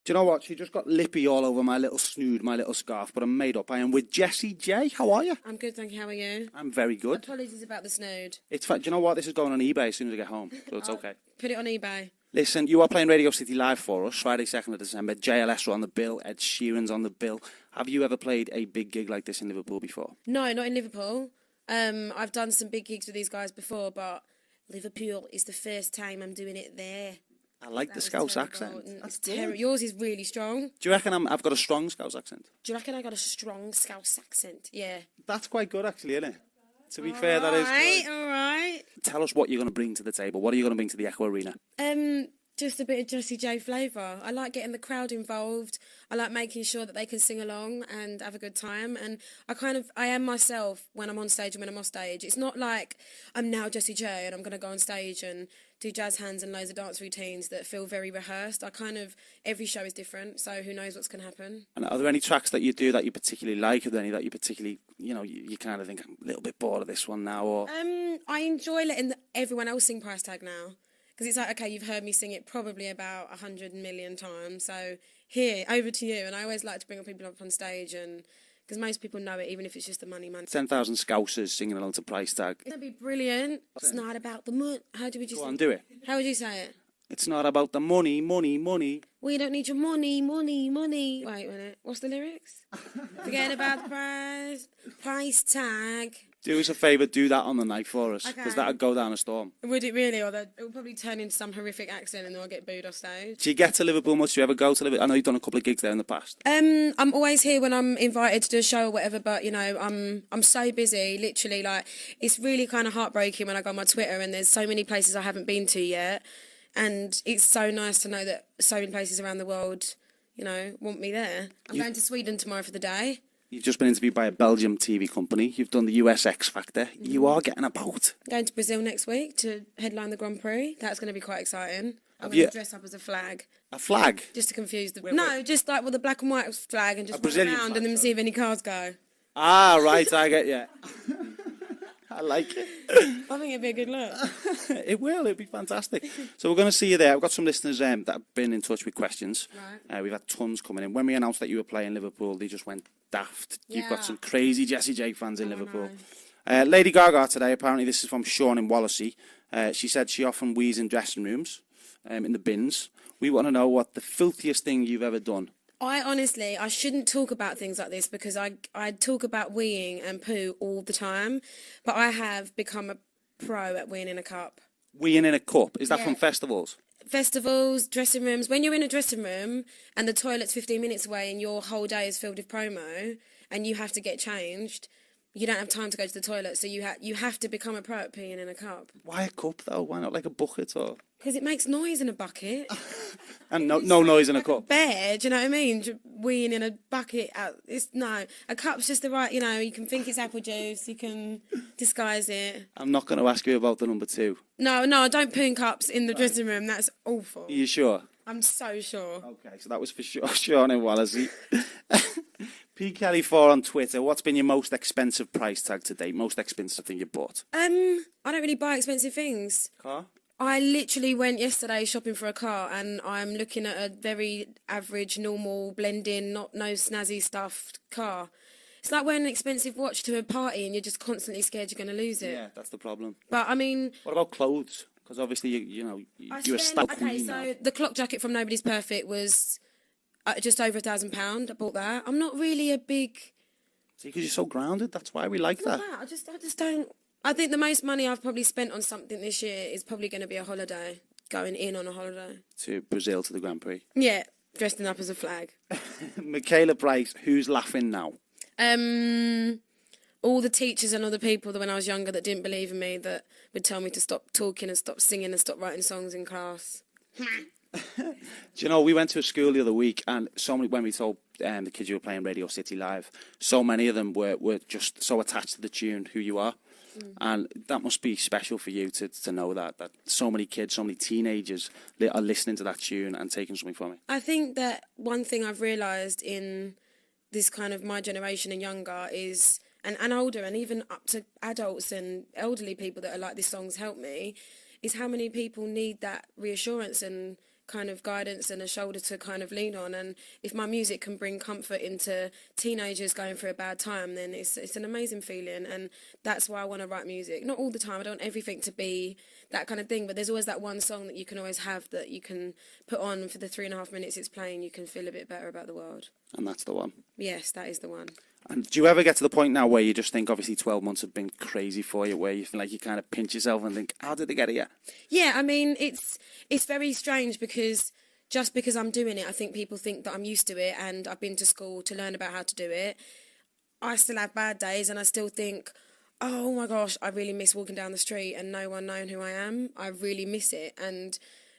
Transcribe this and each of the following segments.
Do you know what? She just got lippy all over my little snood, my little scarf, but I'm made up. I am with Jessie J. How are you? I'm good, thank you. How are you? I'm very good. Apologies about the snood. It's fact. Do you know what? This is going on eBay as soon as I get home, so it's okay. Put it on eBay. Listen, you are playing Radio City Live for us, Friday 2nd of December. JLS are on the bill. Ed Sheeran's on the bill. Have you ever played a big gig like this in Liverpool before? No, not in Liverpool. I've done some big gigs with these guys before, but Liverpool is the first time I'm doing it there. I like the Scouse accent. It's terrible. Yours is really strong. Do you reckon I've got a strong Scouse accent? Do you reckon I got a strong Scouse accent? Yeah. That's quite good, actually, isn't it? To be fair, that is good. All right. Tell us what you're going to bring to the table. What are you going to bring to the Echo Arena? Just a bit of Jessie J flavour. I like getting the crowd involved. I like making sure that they can sing along and have a good time. And I am myself when I'm on stage and when I'm off stage. It's not like I'm now Jessie J and I'm going to go on stage and do jazz hands and loads of dance routines that feel very rehearsed. Every show is different, so who knows what's going to happen. And are there any tracks that you do that you particularly like? Are there any that you particularly, you kind of think, I'm a little bit bored of this one now? Or I enjoy letting everyone else sing Price Tag now. Because it's like, okay, you've heard me sing it probably about 100 million times. So here, over to you. And I always like to bring people up on stage, and because most people know it, even if it's just the money. 10,000 Scousers singing along to Price Tag. That'd be brilliant. It's not about the money. How do we just... Go on, do it. How would you say it? It's not about the money, money, money. We don't need your money, money, money. Wait a minute. What's the lyrics? Forget about the price tag. Do us a favour, do that on the night for us, because that'd go down a storm. Would it really? Or it would probably turn into some horrific accent and then I'll get booed off stage. Do you get to Liverpool much? Do you ever go to Liverpool? I know you've done a couple of gigs there in the past. I'm always here when I'm invited to do a show or whatever, but, I'm so busy, literally. Like, it's really kind of heartbreaking when I go on my Twitter and there's so many places I haven't been to yet. And it's so nice to know that so many places around the world, want me there. I'm going to Sweden tomorrow for the day. You've just been interviewed by a Belgium TV company. You've done the US X Factor. You are getting about. Going to Brazil next week to headline the Grand Prix. That's going to be quite exciting. I'm going to dress up as a flag. A flag? Just to confuse the... No, just like with the black and white flag and just run around and then see if any cars go. Ah, right, I get you. I like it. I think it'd be a good look. It will. It'd be fantastic. So we're going to see you there. I've got some listeners that have been in touch with questions. Right. We've had tons coming in. When we announced that you were playing Liverpool, they just went daft. Yeah. You've got some crazy Jessie J fans in Liverpool. Lady Gaga today, apparently this is from Sean in Wallasey. She said she often wheezes in dressing rooms, in the bins. We want to know what the filthiest thing you've ever done. I shouldn't talk about things like this because I talk about weeing and poo all the time, but I have become a pro at weeing in a cup. Weeing in a cup? Is that from festivals? Festivals, dressing rooms. When you're in a dressing room and the toilet's 15 minutes away and your whole day is filled with promo and you have to get changed, you don't have time to go to the toilet, so you have to become a pro at peeing in a cup. Why a cup, though? Why not like a bucket or...? Because it makes noise in a bucket. And no noise in a cup. Bear, do you know what I mean? Weeing in a bucket. A cup's just the right, you can think it's apple juice, you can disguise it. I'm not going to ask you about the number 2. No, I don't poo in cups in the dressing room. That's awful. Are you sure? I'm so sure. Okay, so that was for sure. Sean in Wallasey. P. Kelly 4 on Twitter. What's been your most expensive price tag to date? Most expensive thing you bought? I don't really buy expensive things. Car? I literally went yesterday shopping for a car and I'm looking at a very average, normal, blend-in, no snazzy stuffed car. It's like wearing an expensive watch to a party and you're just constantly scared you're going to lose it. Yeah, that's the problem. But, I mean... What about clothes? Because obviously, you're a stout queen now. Okay, so the clock jacket from Nobody's Perfect was just over £1,000. I bought that. I'm not really a big... See, because you're so grounded. That's why we like that. I just don't... I think the most money I've probably spent on something this year is probably going to be a holiday. Going in on a holiday. To Brazil, to the Grand Prix. Yeah, dressing up as a flag. Michaela Bryce, who's laughing now? All the teachers and all the people that when I was younger that didn't believe in me, that would tell me to stop talking and stop singing and stop writing songs in class. Do you know, we went to a school the other week and when we told the kids you were playing Radio City Live, so many of them were just so attached to the tune, Who You Are. And that must be special for you to know that so many kids, so many teenagers are listening to that tune and taking something from it. I think that one thing I've realised in this kind of my generation and younger is, and older and even up to adults and elderly people that are like, this song's helped me, is how many people need that reassurance and kind of guidance and a shoulder to kind of lean on. And if my music can bring comfort into teenagers going through a bad time, then it's an amazing feeling. And that's why I want to write music. Not all the time. I don't want everything to be that kind of thing, but there's always that one song that you can always have that you can put on for the 3.5 minutes it's playing. You can feel a bit better about the world. And that's the one. Yes, that is the one. And do you ever get to the point now where you just think, obviously 12 months have been crazy for you, where you feel like you kind of pinch yourself and think, how did they get here? Yeah, I mean, it's very strange because just because I'm doing it, I think people think that I'm used to it and I've been to school to learn about how to do it. I still have bad days and I still think, oh my gosh, I really miss walking down the street and no one knowing who I am. I really miss it.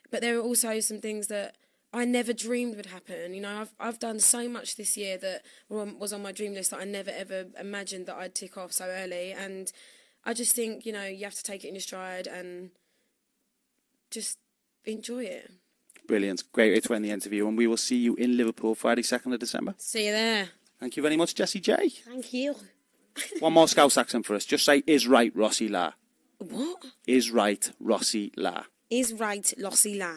But there are also some things that I never dreamed would happen. You know, I've done so much this year that was on my dream list that I never ever imagined that I'd tick off so early. And I just think, you know, you have to take it in your stride and just enjoy it. Brilliant. Great way to end the interview. And we will see you in Liverpool Friday, 2nd of December. See you there. Thank you very much, Jessie J. Thank you. One more Scouse accent for us. Just say, is right, Rossi La. What? Is right, Rossi La. Is right, Lossie La.